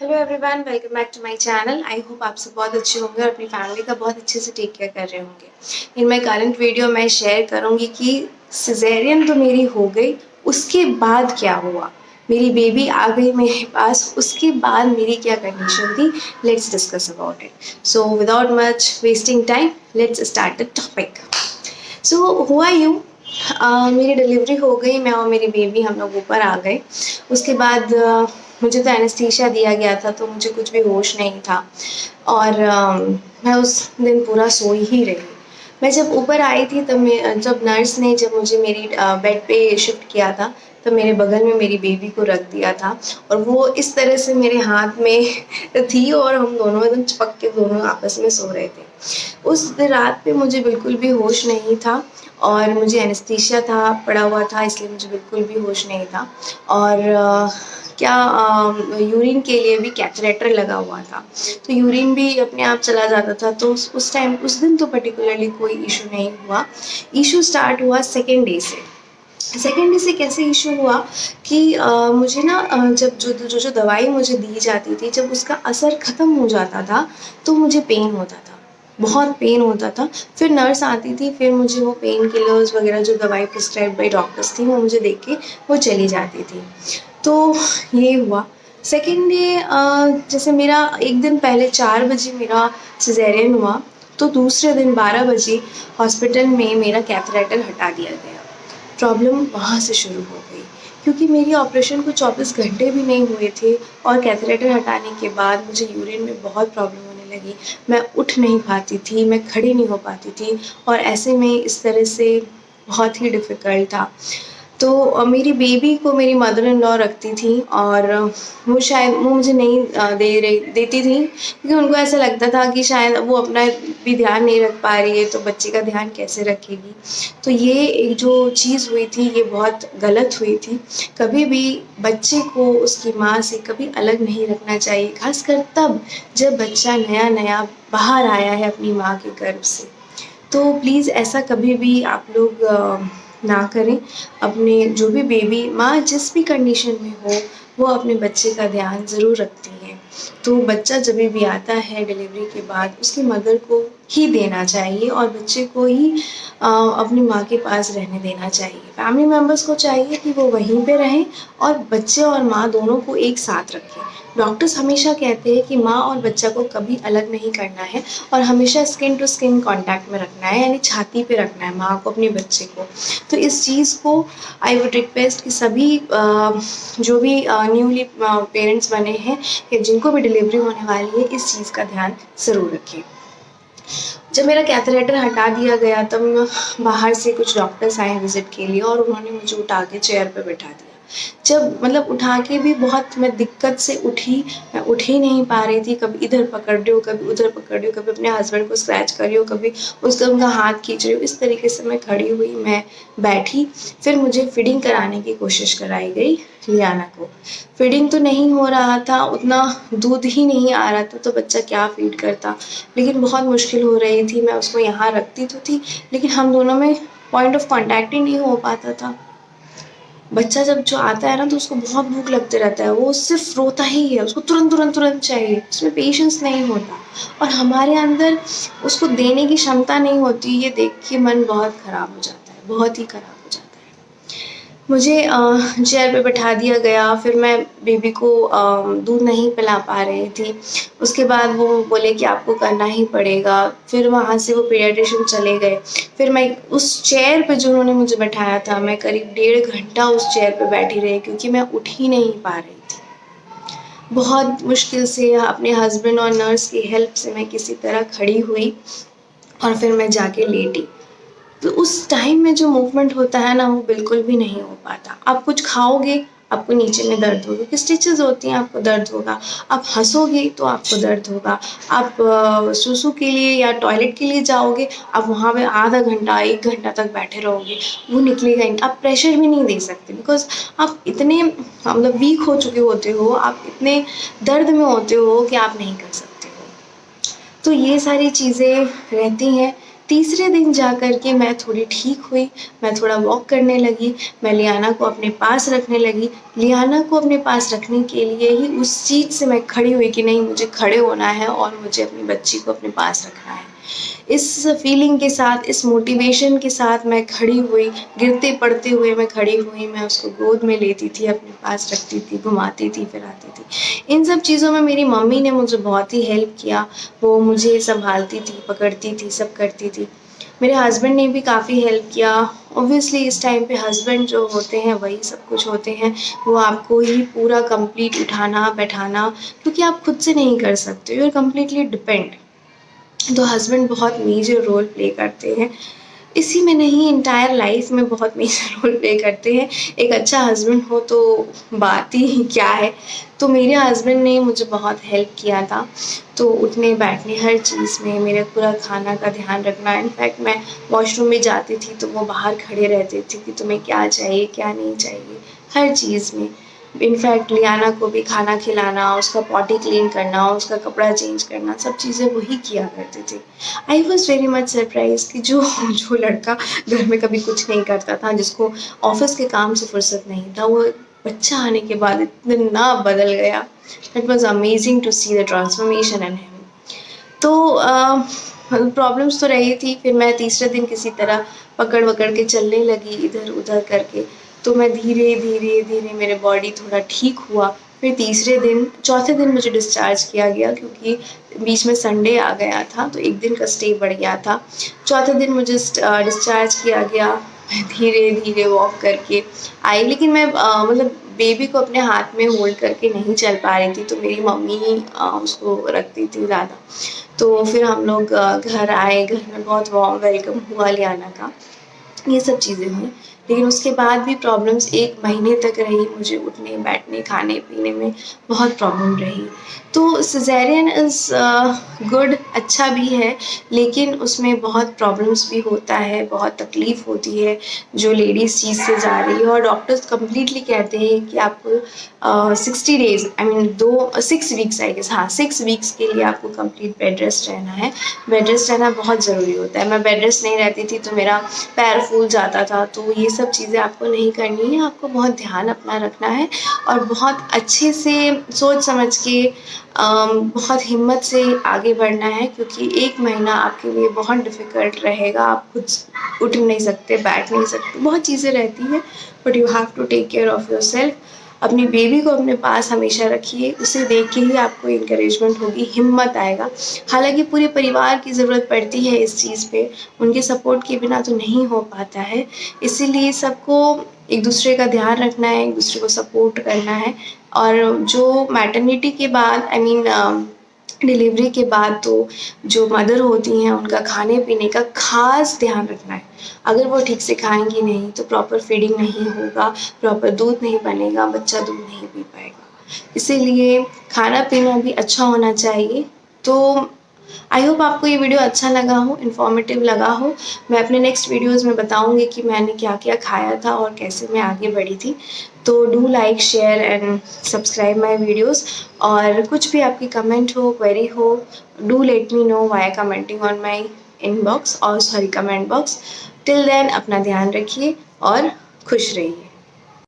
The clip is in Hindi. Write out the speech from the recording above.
Hello everyone, welcome back to my channel. I hope आप सब बहुत अच्छे होंगे और अपनी फैमिली का बहुत अच्छे से टेक केयर कर रहे होंगे। इन माय करंट वीडियो मैं शेयर करूंगी कि सिजेरियन तो मेरी हो गई, उसके बाद क्या हुआ। मेरी बेबी आ गई मेरे पास, उसके बाद मेरी क्या कंडीशन थी। Let's discuss about it. So without much wasting time, let's start the topic. So हुआ यूँ, मेरी डिलीवरी हो गई, मैं और मेरी बेबी हम लोग ऊपर आ गए। उसके बाद मुझे तो एनेस्थीसिया दिया गया था, तो मुझे कुछ भी होश नहीं था और मैं उस दिन पूरा सोई ही रही। मैं जब ऊपर आई थी तब जब नर्स ने जब मुझे मेरी बेड पे शिफ्ट किया था, तो मेरे बगल में मेरी बेबी को रख दिया था और वो इस तरह से मेरे हाथ में थी और हम दोनों एकदम चिपक के दोनों आपस में सो रहे थे। उस रात पे मुझे बिल्कुल भी होश नहीं था और मुझे एनेस्थीसिया था पड़ा हुआ था, इसलिए मुझे बिल्कुल भी होश नहीं था। और क्या यूरिन के लिए भी कैथेटर लगा हुआ था, तो यूरिन भी अपने आप चला जाता था। तो उस टाइम उस दिन तो पर्टिकुलरली कोई इशू नहीं हुआ। इशू स्टार्ट हुआ सेकेंड डे से। सेकेंड डे से कैसे इशू हुआ कि मुझे ना जब जो दवाई मुझे दी जाती थी, जब उसका असर ख़त्म हो जाता था तो मुझे पेन होता था, बहुत पेन होता था। फिर नर्स आती थी, फिर मुझे वो पेन किलर्स वगैरह जो दवाई प्रिस्क्राइब बाई डॉक्टर्स थी वो मुझे दे के वो चली जाती थी। तो ये हुआ सेकेंड डे। जैसे मेरा एक दिन पहले 4 बजे मेरा सिजेरियन हुआ, तो दूसरे दिन 12 बजे हॉस्पिटल में मेरा कैथेटर हटा दिया गया। प्रॉब्लम वहाँ से शुरू हो गई, क्योंकि मेरी ऑपरेशन को 24 घंटे भी नहीं हुए थे और कैथेटर हटाने के बाद मुझे यूरिन में बहुत प्रॉब्लम होने लगी। मैं उठ नहीं पाती थी, मैं खड़ी नहीं हो पाती थी और ऐसे में इस तरह से बहुत ही डिफ़िकल्ट था। तो मेरी बेबी को मेरी मदर इन लॉ रखती थी और वो मुझे नहीं देती थी, क्योंकि उनको ऐसा लगता था कि शायद वो अपना भी ध्यान नहीं रख पा रही है तो बच्चे का ध्यान कैसे रखेगी। तो ये एक जो चीज़ हुई थी ये बहुत गलत हुई थी। कभी भी बच्चे को उसकी माँ से कभी अलग नहीं रखना चाहिए, खासकर तब जब बच्चा नया नया बाहर आया है अपनी माँ के गर्भ से। तो प्लीज़ ऐसा कभी भी आप लोग ना करें। अपने जो भी बेबी माँ जिस भी कंडीशन में हो, वो अपने बच्चे का ध्यान ज़रूर रखती है। तो बच्चा जब भी आता है डिलीवरी के बाद, उसकी मदर को ही देना चाहिए और बच्चे को ही अपनी माँ के पास रहने देना चाहिए। फैमिली मेम्बर्स को चाहिए कि वो वहीं पे रहें और बच्चे और माँ दोनों को एक साथ रखें। डॉक्टर्स हमेशा कहते हैं कि माँ और बच्चा को कभी अलग नहीं करना है और हमेशा स्किन टू स्किन कॉन्टैक्ट में रखना है, यानी छाती पे रखना है माँ को अपने बच्चे को। तो इस चीज़ को आई वुड रिक्वेस्ट कि सभी जो भी न्यूली पेरेंट्स बने हैं या जिनको भी डिलीवरी होने वाली है, इस चीज़ का ध्यान ज़रूर रखें। जब मेरा कैथेटर हटा दिया गया तब बाहर से कुछ डॉक्टर्स आए विज़िट के लिए और उन्होंने मुझे उठा के चेयर पे बिठा दिया। जब मतलब उठा के भी बहुत मैं दिक्कत से उठी, मैं उठ ही नहीं पा रही थी। कभी इधर पकड़ रही हूँ, कभी उधर पकड़ रही हूँ, कभी अपने हस्बैंड को स्क्रैच कर रही हूँ, कभी उनका हाथ खींच रही हूँ। इस तरीके से मैं खड़ी हुई, मैं बैठी। फिर मुझे फीडिंग कराने की कोशिश कराई गई लियाना को। फीडिंग तो नहीं हो रहा था, उतना दूध ही नहीं आ रहा था, तो बच्चा क्या फ़ीड करता। लेकिन बहुत मुश्किल हो रही थी। मैं उसको यहाँ रखती तो थी, लेकिन हम दोनों में पॉइंट ऑफ कॉन्टैक्ट ही नहीं हो पाता था। बच्चा जब जो आता है ना, तो उसको बहुत भूख लगते रहता है, वो सिर्फ रोता ही है, उसको तुरंत तुरंत तुरंत चाहिए, उसमें पेशेंस नहीं होता और हमारे अंदर उसको देने की क्षमता नहीं होती। ये देख के मन बहुत ख़राब हो जाता है, बहुत ही ख़राब हो जाता है। मुझे चेयर पे बैठा दिया गया। फिर मैं बेबी को दूध नहीं पिला पा रही थी। उसके बाद वो बोले कि आपको करना ही पड़ेगा। फिर वहाँ से वो पीडियाट्रिशियन चले गए। फिर मैं उस चेयर पे जो उन्होंने मुझे बैठाया था, मैं करीब 1.5 घंटा उस चेयर पे बैठी रही, क्योंकि मैं उठ ही नहीं पा रही थी। बहुत मुश्किल से अपने हस्बैंड और नर्स की हेल्प से मैं किसी तरह खड़ी हुई और फिर मैं जाके लेटी। तो उस टाइम में जो मूवमेंट होता है ना, वो बिल्कुल भी नहीं हो पाता। आप कुछ खाओगे, आपको नीचे में दर्द होगा, क्योंकि स्टिचेज़ होती हैं, आपको दर्द होगा। आप हँसोगे तो आपको दर्द होगा। आप सूसू के लिए या टॉयलेट के लिए जाओगे, आप वहाँ पे आधा घंटा 1 घंटा तक बैठे रहोगे, वो निकलेगा ही नहीं। आप प्रेशर भी नहीं दे सकते, बिकॉज़ आप इतने मतलब वीक हो चुके होते हो, आप इतने दर्द में होते हो कि आप नहीं कर सकते हो। तो ये सारी चीज़ें रहती हैं। तीसरे दिन जा कर के मैं थोड़ी ठीक हुई, मैं थोड़ा वॉक करने लगी, मैं लियाना को अपने पास रखने लगी। लियाना को अपने पास रखने के लिए ही उस चीज़ से मैं खड़ी हुई कि नहीं, मुझे खड़े होना है और मुझे अपनी बच्ची को अपने पास रखना है। इस फीलिंग के साथ, इस मोटिवेशन के साथ मैं खड़ी हुई, गिरते पड़ते हुए मैं खड़ी हुई, मैं उसको गोद में लेती थी, अपने पास रखती थी, घुमाती थी, फिराती थी। इन सब चीज़ों में मेरी मम्मी ने मुझे बहुत ही हेल्प किया, वो मुझे सँभालती थी, पकड़ती थी, सब करती थी। मेरे हस्बैंड ने भी काफ़ी हेल्प किया। ऑब्वियसली इस टाइम पे हस्बैंड जो होते हैं वही सब कुछ होते हैं, वो आपको ही पूरा कंप्लीट उठाना, बैठाना, क्योंकि आप खुद से नहीं कर सकते, यू आर कंप्लीटली डिपेंड। तो हस्बैंड बहुत मेजर रोल प्ले करते हैं, इसी में नहीं एंटायर लाइफ में बहुत मेजर रोल प्ले करते हैं। एक अच्छा हस्बैंड हो तो बात ही क्या है। तो मेरे हस्बैंड ने मुझे बहुत हेल्प किया था, तो उठने बैठने हर चीज़ में, मेरे पूरा खाना का ध्यान रखना। इनफैक्ट मैं वॉशरूम में जाती थी तो वो बाहर खड़े रहते थे कि तुम्हें क्या चाहिए, क्या नहीं चाहिए, हर चीज़ में। इनफैक्ट लियाना को भी खाना खिलाना, उसका पॉटी क्लीन करना, उसका कपड़ा चेंज करना, सब चीज़ें वही किया करते थे। I was very much surprise कि जो लड़का घर में कभी कुछ नहीं करता था, जिसको ऑफ़िस के काम से फुर्सत नहीं था, वो बच्चा आने के बाद इतना बदल गया। It was amazing to see the transformation in him. तो प्रॉब्लम्स तो रही थी, फिर मैं तीसरे दिन किसी तरह पकड़-वकड़ के चलने लगी इधर-उधर करके। तो मैं धीरे-धीरे मेरे बॉडी थोड़ा ठीक हुआ। फिर चौथे दिन मुझे डिस्चार्ज किया गया, क्योंकि बीच में संडे आ गया था, तो 1 दिन का स्टे बढ़ गया था। चौथे दिन मुझे डिस्चार्ज किया गया। मैं धीरे-धीरे वॉक करके आई, लेकिन मैं मतलब बेबी को अपने हाथ में होल्ड करके नहीं चल पा रही थी, तो मेरी मम्मी ही उसको रखती थी ज़्यादा। तो फिर हम लोग घर आए, घर में बहुत वार्म वेलकम हुआ लियाना का, ये सब चीज़ें हुई। लेकिन उसके बाद भी प्रॉब्लम्स 1 महीने तक रही, मुझे उठने, बैठने, खाने-पीने में बहुत प्रॉब्लम रही। तो सिज़ेरियन इज़ गुड, अच्छा भी है, लेकिन उसमें बहुत प्रॉब्लम्स भी होता है, बहुत तकलीफ़ होती है, जो लेडीज़ चीज़ से जा रही है। और डॉक्टर्स कंप्लीटली कहते हैं कि आपको 60 days, I mean 6 weeks I guess, हाँ, 6 वीक्स के लिए आपको कंप्लीट बेड रेस्ट रहना है। बेड रेस्ट रहना बहुत ज़रूरी होता है। मैं बेड रेस्ट नहीं रहती थी तो मेरा पैर फूल जाता था, तो ये सब चीज़ें आपको नहीं करनी है, आपको बहुत ध्यान अपना रखना है और बहुत अच्छे से सोच समझ के बहुत हिम्मत से आगे बढ़ना है, क्योंकि 1 महीना आपके लिए बहुत डिफ़िकल्ट रहेगा। आप खुद उठ नहीं सकते, बैठ नहीं सकते, बहुत चीज़ें रहती हैं, but you have to take care of yourself. अपनी बेबी को अपने पास हमेशा रखिए, उसे देख के ही आपको एनकरेजमेंट होगी, हिम्मत आएगा। हालाँकि पूरे परिवार की ज़रूरत पड़ती है इस चीज़ पे, उनके सपोर्ट के बिना तो नहीं हो पाता है। इसीलिए सबको एक-दूसरे का ध्यान रखना है, एक-दूसरे को सपोर्ट करना है। और जो मैटरनिटी के बाद, आई मीन डिलीवरी के बाद, तो जो मदर होती हैं उनका खाने-पीने का ख़ास ध्यान रखना है। अगर वो ठीक से खाएँगी नहीं तो प्रॉपर फीडिंग नहीं होगा, प्रॉपर दूध नहीं बनेगा, बच्चा दूध नहीं पी पाएगा। इसीलिए खाना-पीना भी अच्छा होना चाहिए। तो आई होप आपको ये वीडियो अच्छा लगा हो, इन्फॉर्मेटिव लगा हो। मैं अपने नेक्स्ट वीडियोज़ में बताऊँगी कि मैंने क्या-क्या खाया था और कैसे मैं आगे बढ़ी थी। तो do like, share and subscribe my videos. और कुछ भी आपकी कमेंट हो, क्वेरी हो, do let me know via commenting on my inbox और sorry comment box. Till then अपना ध्यान रखिए और खुश रहिए।